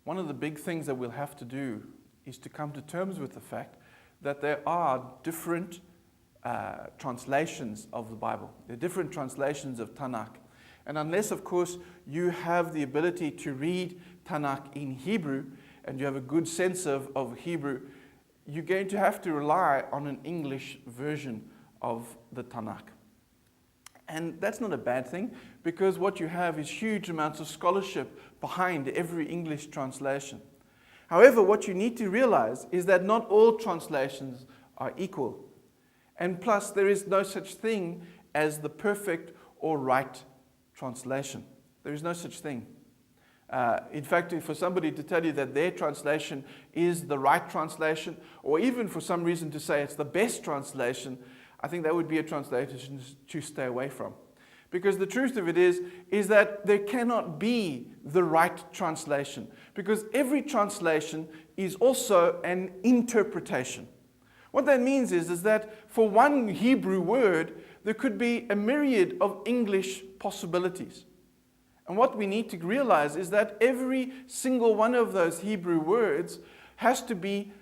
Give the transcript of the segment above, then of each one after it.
one of the big things that we'll have to do is to come to terms with the fact that there are different translations of the Bible. There are different translations of Tanakh. And unless, of course, you have the ability to read Tanakh in Hebrew and you have a good sense of Hebrew, you're going to have to rely on an English version of the Tanakh. And that's not a bad thing, because what you have is huge amounts of scholarship behind every English translation. However, what you need to realize is that not all translations are equal. And plus, there is no such thing as the perfect or right translation. There is no such thing. In fact, for somebody to tell you that their translation is the right translation, or even for some reason to say it's the best translation, I think that would be a translation to stay away from. Because the truth of it is that there cannot be the right translation, because every translation is also an interpretation. What that means is that for one Hebrew word, there could be a myriad of English possibilities. And what we need to realize is that every single one of those Hebrew words has to be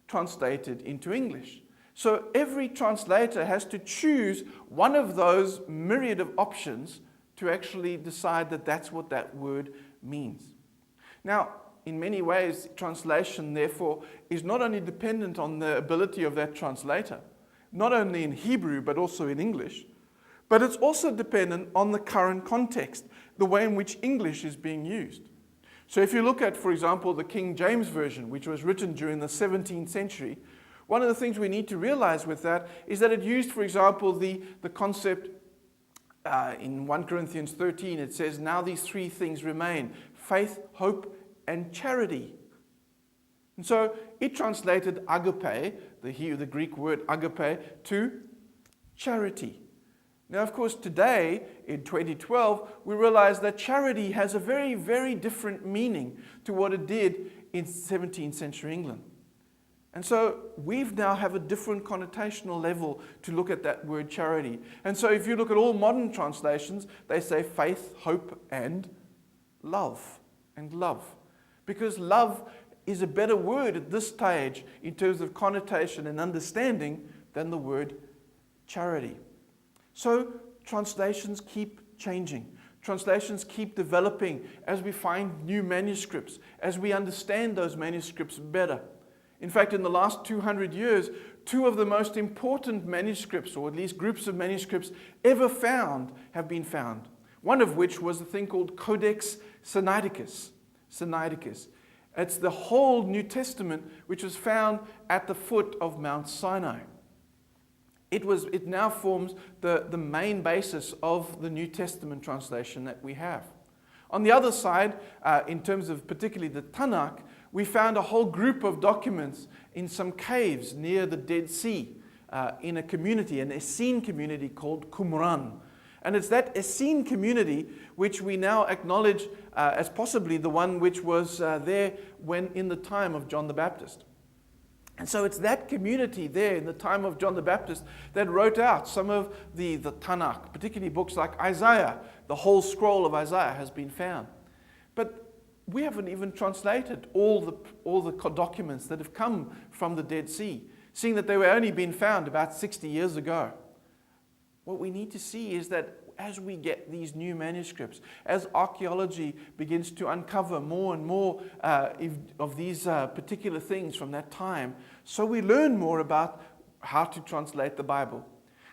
translated into English. So every translator has to choose one of those myriad of options to actually decide that that's what that word means. Now, in many ways, translation, therefore, is not only dependent on the ability of that translator, not only in Hebrew, but also in English, but it's also dependent on the current context, the way in which English is being used. So if you look at, for example, the King James Version, which was written during the 17th century, one of the things we need to realize with that is that it used, for example, the concept in 1 Corinthians 13, it says, now these three things remain: faith, hope, and charity. And so it translated agape, the Greek word agape, to charity. Now, of course, today, in 2012, we realize that charity has a very, very different meaning to what it did in 17th century England. And so we now have a different connotational level to look at that word charity. And so if you look at all modern translations, they say faith, hope, and love. And love. Because love is a better word at this stage in terms of connotation and understanding than the word charity. So translations keep changing. Translations keep developing as we find new manuscripts, as we understand those manuscripts better. In fact, in the last 200 years, two of the most important manuscripts, or at least groups of manuscripts ever found, have been found. One of which was a thing called Codex Sinaiticus. It's the whole New Testament which was found at the foot of Mount Sinai. It now forms the main basis of the New Testament translation that we have. On the other side, in terms of particularly the Tanakh, we found a whole group of documents in some caves near the Dead Sea in a community, an Essene community called Qumran. And it's that Essene community which we now acknowledge as possibly the one which was there when in the time of John the Baptist. And so it's that community there in the time of John the Baptist that wrote out some of the Tanakh, particularly books like Isaiah. The whole scroll of Isaiah has been found. But we haven't even translated all the documents that have come from the Dead Sea, seeing that they were only being found about 60 years ago. What we need to see is that as we get these new manuscripts, as archaeology begins to uncover more and more of these particular things from that time, so we learn more about how to translate the Bible.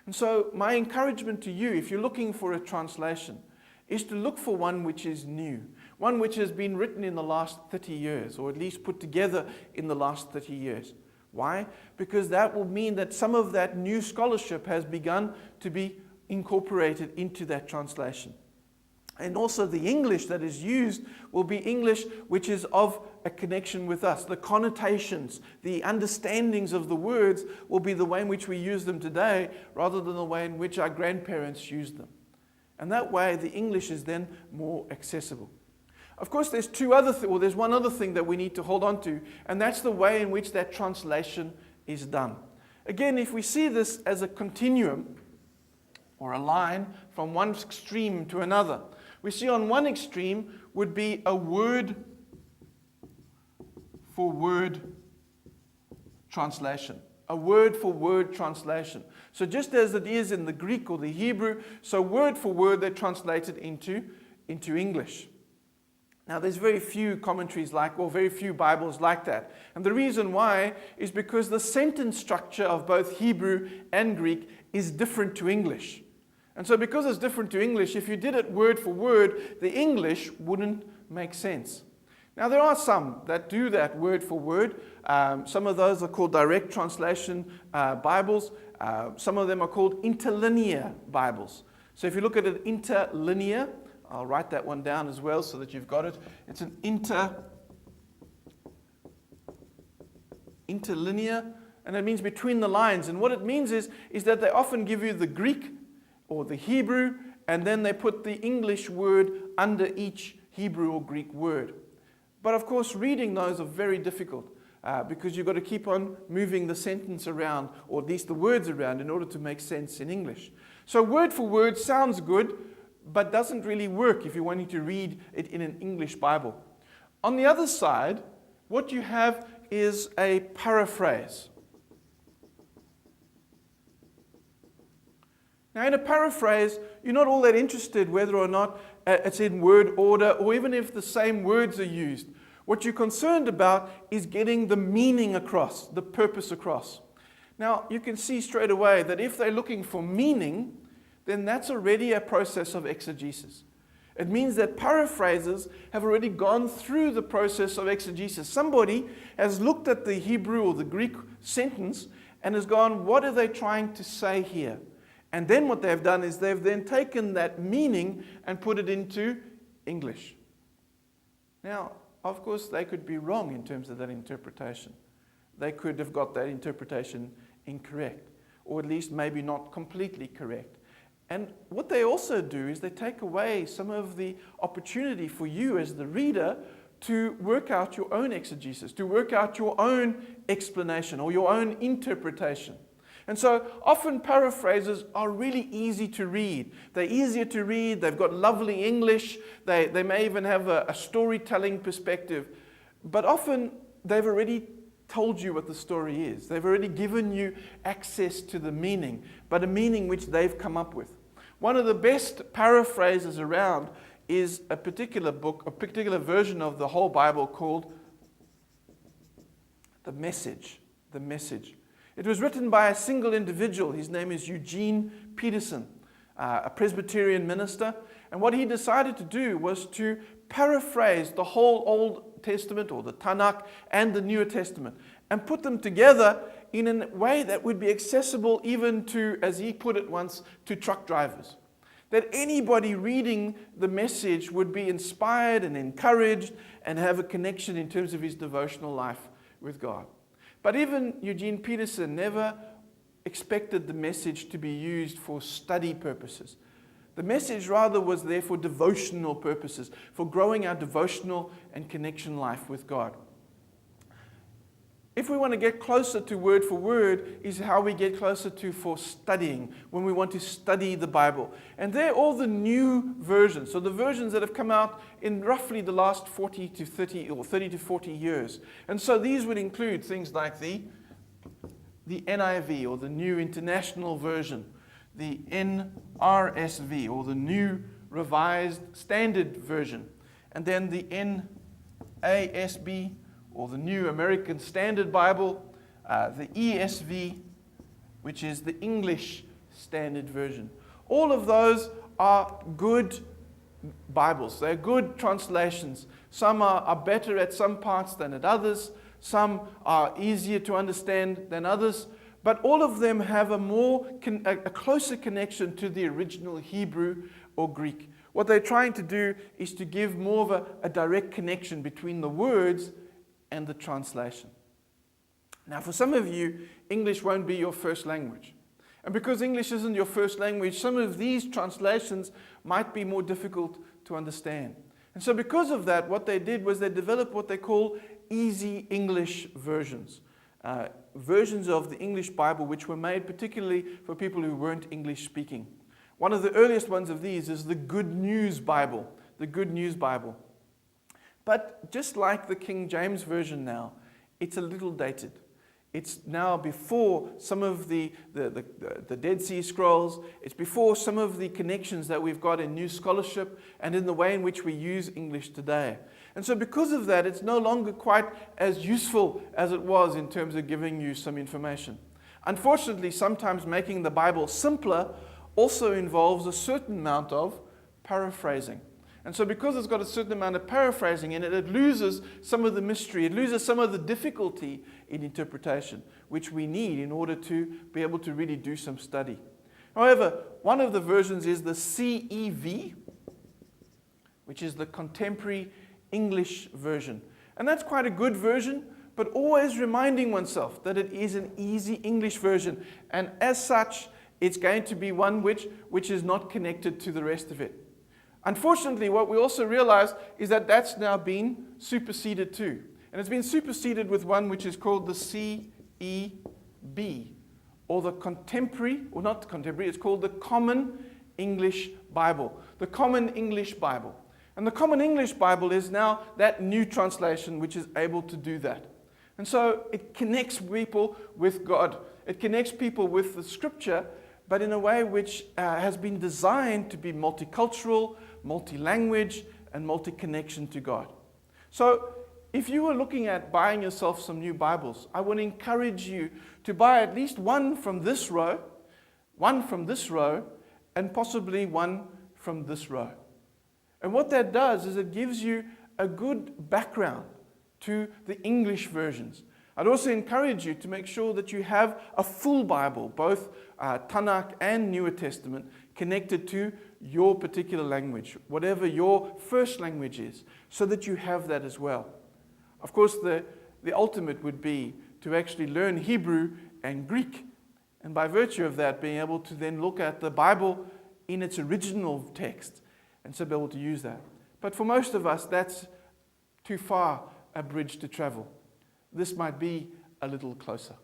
And so my encouragement to you, if you're looking for a translation, is to look for one which is new, one which has been written in the last 30 years, or at least put together in the last 30 years. Why? Because that will mean that some of that new scholarship has begun to be incorporated into that translation. And also the English that is used will be English which is of a connection with us. The connotations, the understandings of the words will be the way in which we use them today rather than the way in which our grandparents used them. And that way the English is then more accessible. Of course, there's there's one other thing that we need to hold on to, and that's the way in which that translation is done. Again, if we see this as a continuum, or a line from one extreme to another, we see on one extreme would be a word for word translation. A word for word translation. So just as it is in the Greek or the Hebrew, so word for word they translate it into English. Now there's very few commentaries or very few Bibles like that. And the reason why is because the sentence structure of both Hebrew and Greek is different to English. And so because it's different to English, if you did it word for word, the English wouldn't make sense. Now there are some that do that word for word. Some of those are called direct translation Bibles. Some of them are called interlinear Bibles. So if you look at an interlinear, I'll write that one down as well so that you've got it. It's an interlinear, and it means between the lines. And what it means is that they often give you the Greek or the Hebrew, and then they put the English word under each Hebrew or Greek word. But of course, reading those are very difficult because you've got to keep on moving the sentence around, or at least the words around, in order to make sense in English. So word for word sounds good, but doesn't really work if you're wanting to read it in an English Bible. On the other side, what you have is a paraphrase. Now, in a paraphrase, you're not all that interested whether or not it's in word order or even if the same words are used. What you're concerned about is getting the meaning across, the purpose across. Now, you can see straight away that if they're looking for meaning, then that's already a process of exegesis. It means that paraphrasers have already gone through the process of exegesis. Somebody has looked at the Hebrew or the Greek sentence and has gone, what are they trying to say here? And then what they've done is they've then taken that meaning and put it into English. Now, of course, they could be wrong in terms of that interpretation. They could have got that interpretation incorrect, or at least maybe not completely correct. And what they also do is they take away some of the opportunity for you as the reader to work out your own exegesis, to work out your own explanation or your own interpretation. And so often paraphrases are really easy to read. They're easier to read, they've got lovely English, they may even have a storytelling perspective. But often they've already told you what the story is. They've already given you access to the meaning, but a meaning which they've come up with. One of the best paraphrases around is a particular book, a particular version of the whole Bible called The Message. The Message. It was written by a single individual. His name is Eugene Peterson, a Presbyterian minister. And what he decided to do was to paraphrase the whole Old Testament, or the Tanakh, and the New Testament, and put them together in a way that would be accessible even to, as he put it once, to truck drivers. That anybody reading the Message would be inspired and encouraged and have a connection in terms of his devotional life with God. But even Eugene Peterson never expected the Message to be used for study purposes. The Message rather was there for devotional purposes, for growing our devotional and connection life with God. If we want to get closer to word for word, is how we get closer to for studying, when we want to study the Bible. And they're all the new versions, so the versions that have come out in roughly the last 40 to 30 or 30 to 40 years. And so these would include things like the NIV, or the New International Version, the NRSV, or the New Revised Standard Version, and then the NASB, or the New American Standard Bible, the ESV, which is the English Standard Version. All of those are good Bibles. They're good translations. Some are better at some parts than at others. Some are easier to understand than others. But all of them have a closer connection to the original Hebrew or Greek. What they're trying to do is to give more of a direct connection between the words and the translation. Now, for some of you, English won't be your first language. And because English isn't your first language, some of these translations might be more difficult to understand. And so because of that, what they did was they developed what they call easy English versions. Versions of the English Bible which were made particularly for people who weren't English speaking. One of the earliest ones of these is the Good News Bible. The Good News Bible. But just like the King James Version now, it's a little dated. It's now before some of the Dead Sea Scrolls. It's before some of the connections that we've got in new scholarship and in the way in which we use English today. And so because of that, it's no longer quite as useful as it was in terms of giving you some information. Unfortunately, sometimes making the Bible simpler also involves a certain amount of paraphrasing. And so because it's got a certain amount of paraphrasing in it, it loses some of the mystery, it loses some of the difficulty in interpretation, which we need in order to be able to really do some study. However, one of the versions is the CEV, which is the Contemporary English Version. And that's quite a good version, but always reminding oneself that it is an easy English version. And as such, it's going to be one which is not connected to the rest of it. Unfortunately, what we also realize is that that's now been superseded too. And it's been superseded with one which is called the CEB, or the contemporary, or not contemporary, it's called the Common English Bible. The Common English Bible. And the Common English Bible is now that new translation which is able to do that. And so it connects people with God. It connects people with the Scripture, but in a way which has been designed to be multicultural, multi-language, and multi-connection to God. So if you were looking at buying yourself some new Bibles, I would encourage you to buy at least one from this row, and possibly one from this row. And what that does is it gives you a good background to the English versions. I'd also encourage you to make sure that you have a full Bible, both Tanakh and Newer Testament, connected to your particular language, whatever your first language is, so that you have that as well. Of course, the ultimate would be to actually learn Hebrew and Greek, and by virtue of that, being able to then look at the Bible in its original text, and so be able to use that. But for most of us, that's too far a bridge to travel. This might be a little closer.